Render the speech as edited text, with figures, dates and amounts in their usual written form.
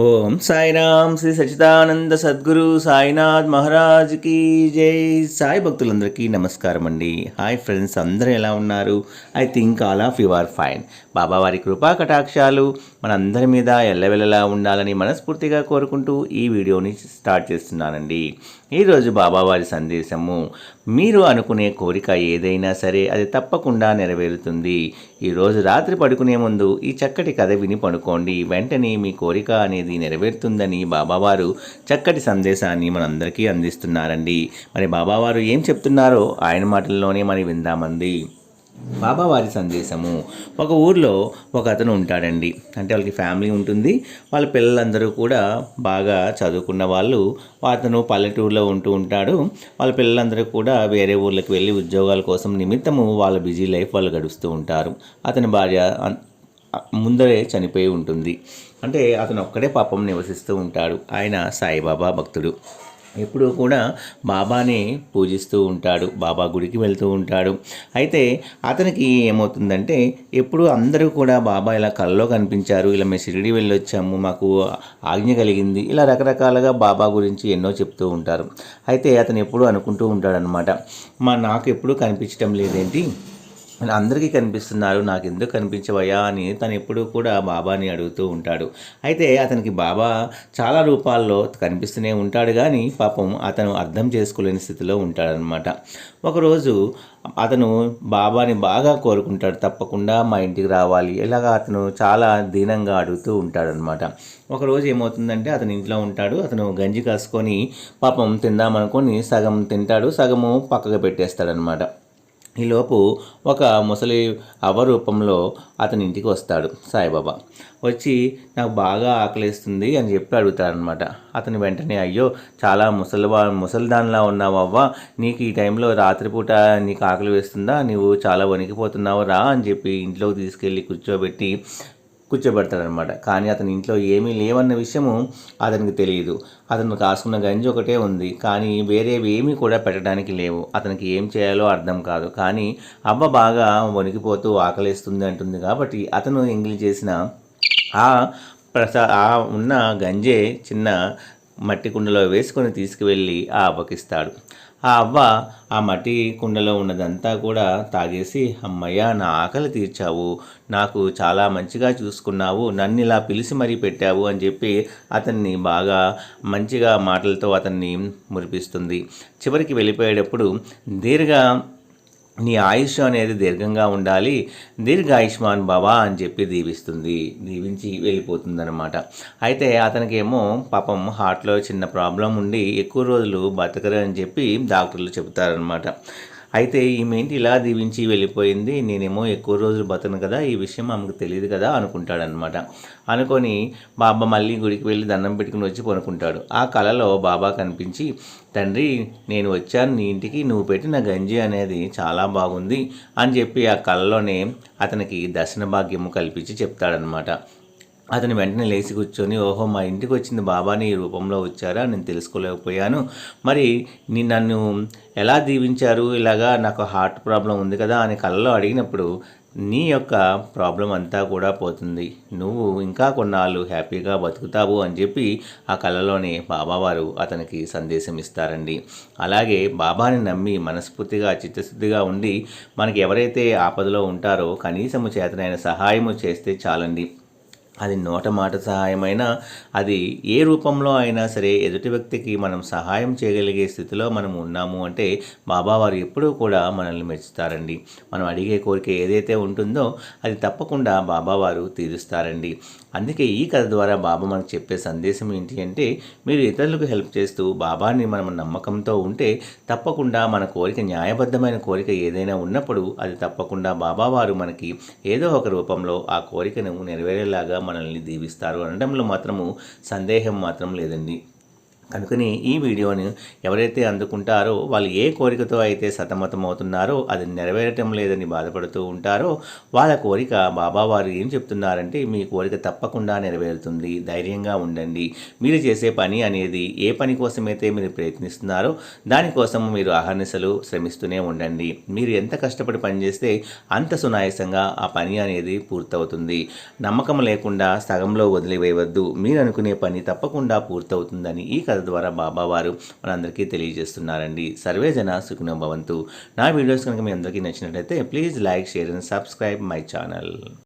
ఓం సాయిరామ్ శ్రీ సచ్చిదానంద సద్గురు సాయినాథ్ మహారాజ్ కి జై. సాయి భక్తులందరికీ నమస్కారం అండి. హాయ్ ఫ్రెండ్స్, అందరూ ఎలా ఉన్నారు? I think all of you are fine. బాబావారి కృపా కటాక్షాలు మనందరి మీద ఎల్లవెల్లలా ఉండాలని మనస్ఫూర్తిగా కోరుకుంటూ ఈ వీడియోని స్టార్ట్ చేస్తున్నానండి. ఈరోజు బాబావారి సందేశము: మీరు అనుకునే కోరిక ఏదైనా సరే అది తప్పకుండా నెరవేరుతుంది. ఈరోజు రాత్రి పడుకునే ముందు ఈ చక్కటి కథ విని పడుకోండి. వెంటనే మీ కోరిక అనేది నెరవేరుతుందని బాబావారు చక్కటి సందేశాన్ని మనందరికీ అందిస్తున్నారండి. మరి బాబావారు ఏం చెప్తున్నారో ఆయన మాటల్లోనే మనం విందామండి. బాబావారి సందేశము: ఒక ఊర్లో ఒక అతను ఉంటాడండి. అంటే వాళ్ళకి ఫ్యామిలీ ఉంటుంది. వాళ్ళ పిల్లలందరూ కూడా బాగా చదువుకున్న వాళ్ళు. అతను పల్లెటూరులో ఉంటూ ఉంటాడు. వాళ్ళ పిల్లలందరూ కూడా వేరే ఊర్లకు వెళ్ళి ఉద్యోగాల కోసం నిమిత్తము వాళ్ళ బిజీ లైఫ్ వాళ్ళు గడుస్తూ ఉంటారు. అతని భార్య ముందరే చనిపోయి ఉంటుంది. అంటే అతను ఒక్కడే పాపం నివసిస్తూ ఉంటాడు. ఆయన సాయిబాబా భక్తుడు. ఎప్పుడూ కూడా బాబాని పూజిస్తూ ఉంటాడు. బాబా గుడికి వెళ్తూ ఉంటాడు. అయితే అతనికి ఏమవుతుందంటే, ఎప్పుడు అందరూ కూడా బాబా ఇలా కలలో కనిపించారు, ఇలా మేము షిరిడి వెళ్ళొచ్చాము, మాకు ఆజ్ఞ కలిగింది, ఇలా రకరకాలుగా బాబా గురించి ఎన్నో చెప్తూ ఉంటారు. అయితే అతను ఎప్పుడూ అనుకుంటూ ఉంటాడనమాట, నాకు ఎప్పుడూ కనిపించడం లేదేంటి, అందరికీ కనిపిస్తున్నారు, నాకు ఎందుకు కనిపించవయ్యా అని తను ఎప్పుడూ కూడా బాబాని అడుగుతూ ఉంటాడు. అయితే అతనికి బాబా చాలా రూపాల్లో కనిపిస్తూనే ఉంటాడు, కానీ పాపం అతను అర్థం చేసుకోలేని స్థితిలో ఉంటాడనమాట. ఒకరోజు అతను బాబాని బాగా కోరుకుంటాడు, తప్పకుండా మా ఇంటికి రావాలి, ఇలాగా అతను చాలా దీనంగా అడుగుతూ ఉంటాడనమాట. ఒకరోజు ఏమవుతుందంటే, అతను ఇంట్లో ఉంటాడు. అతను గంజి కాసుకొని పాపం తిందామనుకొని సగం తింటాడు, సగము పక్కకు పెట్టేస్తాడనమాట. ఈలోపు ఒక ముసలి అవ్వ రూపంలో అతని ఇంటికి వస్తాడు సాయిబాబా. వచ్చి నాకు బాగా ఆకలిస్తుంది అని చెప్పి అడుగుతాడనమాట. అతని వెంటనే, అయ్యో చాలా ముసలిదానిలా ఉన్నావు అవ్వ, నీకు ఈ టైంలో రాత్రిపూట నీకు ఆకలి వేస్తుందా, నువ్వు చాలా వణికిపోతున్నావు, రా అని చెప్పి ఇంట్లోకి తీసుకెళ్ళి కూర్చోబెడతాడనమాట. కానీ అతని ఇంట్లో ఏమీ లేవన్న విషయము అతనికి తెలియదు. అతను కాసుకున్న గంజి ఒకటే ఉంది, కానీ వేరేవి ఏమీ కూడా పెట్టడానికి లేవు. అతనికి ఏం చేయాలో అర్థం కాదు. కానీ అవ్వ బాగా వణికిపోతూ ఆకలిస్తుంది అంటుంది కాబట్టి అతను ఎంగిలి చేసిన ఆ ఉన్న గంజే చిన్న మట్టి కుండలో వేసుకొని తీసుకువెళ్ళి ఆ అవ్వకిస్తాడు. ఆ అవ్వ ఆ మట్టి కుండలో ఉన్నదంతా కూడా తాగేసి, అమ్మయ్య నా ఆకలి తీర్చావు, నాకు చాలా మంచిగా చూసుకున్నావు, నన్ను ఇలా పిలిచి మరీ పెట్టావు అని చెప్పి అతన్ని బాగా మంచిగా మాటలతో అతన్ని మురిపిస్తుంది. చివరికి వెళ్ళిపోయేటప్పుడు, నీ ఆయుష్ అనేది దీర్ఘంగా ఉండాలి, దీర్ఘాయుష్మాన్ బాబా అని చెప్పి దీవించి వెళ్ళిపోతుందన్నమాట. అయితే అతనికేమో పాపం హార్ట్లో చిన్న ప్రాబ్లం ఉండి ఎక్కువ రోజులు బతకరు అని చెప్పి డాక్టర్లు చెబుతారనమాట. అయితే ఈమెంటి ఇలా దీవించి వెళ్ళిపోయింది, నేనేమో ఎక్కువ రోజులు బతను కదా, ఈ విషయం ఆమెకు తెలియదు కదా అనుకుంటాడనమాట. అనుకొని బాబా మళ్ళీ గుడికి వెళ్ళి దండం పెట్టుకుని వచ్చి పనుకుంటాడు. ఆ కలలో బాబా కనిపించి, తండ్రి నేను వచ్చాను నీ ఇంటికి, నువ్వు పెట్టిన గంజి అనేది చాలా బాగుంది అని చెప్పి ఆ కలలోనే అతనికి దర్శన భాగ్యము కల్పించి చెప్తాడనమాట. అతను వెంటనే లేచి కూర్చొని, ఓహో మా ఇంటికి వచ్చింది బాబాని ఈ రూపంలో వచ్చారా, నేను తెలుసుకోలేకపోయాను, మరి నన్ను ఎలా దీవించారు, ఇలాగా నాకు హార్ట్ ప్రాబ్లం ఉంది కదా అని కలలో అడిగినప్పుడు, నీ యొక్క ప్రాబ్లం అంతా కూడా పోతుంది, నువ్వు ఇంకా కొన్నాళ్ళు హ్యాపీగా బతుకుతావు అని చెప్పి ఆ కళలోనే బాబావారు అతనికి సందేశం ఇస్తారండి. అలాగే బాబాని నమ్మి మనస్ఫూర్తిగా చిత్తశుద్ధిగా ఉండి మనకి ఎవరైతే ఆపదలో ఉంటారో కనీసము చేతనైన సహాయము చేస్తే చాలండి. అది నోట మాట సహాయమైనా, అది ఏ రూపంలో అయినా సరే ఎదుటి వ్యక్తికి మనం సహాయం చేయగలిగే స్థితిలో మనం ఉన్నాము అంటే బాబావారు ఎప్పుడూ కూడా మనల్ని మెచ్చుతారండి. మనం అడిగే కోరిక ఏదైతే ఉంటుందో అది తప్పకుండా బాబావారు తీరుస్తారండి. అందుకే ఈ కథ ద్వారా బాబా మనకు చెప్పే సందేశం ఏంటి అంటే, మీరు ఇతరులకు హెల్ప్ చేస్తూ బాబాని మనం నమ్మకంతో ఉంటే తప్పకుండా మన కోరిక, న్యాయబద్ధమైన కోరిక ఏదైనా ఉన్నప్పుడు అది తప్పకుండా బాబావారు మనకి ఏదో ఒక రూపంలో ఆ కోరికను నెరవేరేలాగా మనల్ని దీవిస్తారు అనడంలో మాత్రము సందేహం మాత్రం లేదండి. కనుకని ఈ వీడియోని ఎవరైతే అందుకుంటారో వాళ్ళు ఏ కోరికతో అయితే సతమతమవుతున్నారో అది నెరవేరటం లేదని బాధపడుతూ ఉంటారో వాళ్ళ కోరిక బాబావారు ఏం చెప్తున్నారంటే మీ కోరిక తప్పకుండా నెరవేరుతుంది, ధైర్యంగా ఉండండి. మీరు చేసే పని అనేది ఏ పని కోసమైతే మీరు ప్రయత్నిస్తున్నారో దానికోసం మీరు అహర్నిశలు శ్రమిస్తూనే ఉండండి. మీరు ఎంత కష్టపడి పనిచేస్తే అంత సునాయాసంగా ఆ పని అనేది పూర్తవుతుంది. నమ్మకం లేకుండా సగంలో వదిలివేయవద్దు. మీరు అనుకునే పని తప్పకుండా పూర్తవుతుందని ఈ కథ ద్వారా బాబావారు మనందరికీ తెలియజేస్తున్నారండి. సర్వే జన సుఖినో భవంతు. నా వీడియోస్ కనుక మీ అందరికీ నచ్చినట్లయితే please like, share and subscribe my channel.